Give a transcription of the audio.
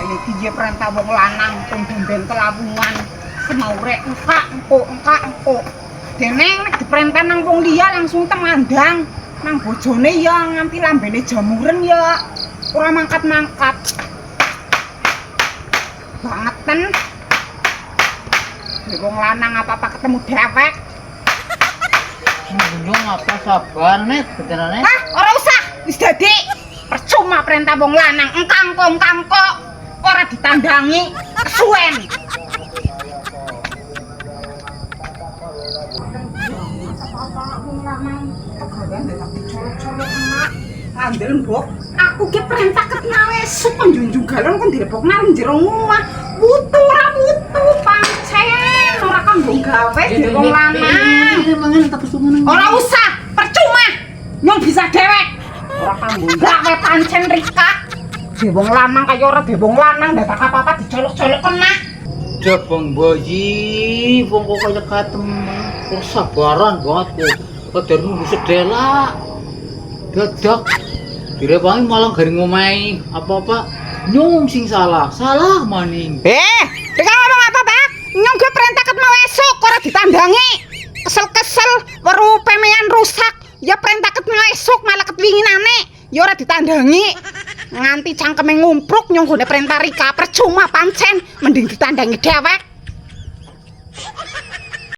Ayo piye perintah wong lanang pun denden kelawungan semaure engkak. Dene nek diperintah nang wong liya langsung temandang. Nang bojone ya nganti lambene jamuren ya ora mangkat-mangkat. Bangeten. Wong lanang apa-apa ketemu dewek. Gunung apa sabar nek benerane? Ah, ora usah. Wis dadi percuma perintah wong lanang engkang kok ora ditandangi kesuwen. Andel mbok, aku ki perintah ket nawesuk njunjung galon kon dilepok nang jero omah. Wutu ora wutu pancen ora kanggo gawe wong lanang. Mangan tak kesungan. Ora usah, percuma. Nyong bisa dewek. Ora kanggo gawe pancen Rika. Wong lanang kaya ora wong lanang dadak apa-apa dicolok-colok kena. Jabang bayi, wong kok kaya katem. Kok sabaran banget kok. Padahal nunggu sedela. Dadak direwangi malah garing ngomahi apa-apa nyong sing salah maning. Rika ngomong apa, Pak? Nyong gue perintah ket mau esuk ora ditandangi. Kesel-kesel weru pemean rusak. Ya perintah ket mau esuk malah ket winginane. Ya ora ditandangi. Nganti cangkeme ngumpruk nyong gone perintah Rika percuma pancen mending ditandangi dewek.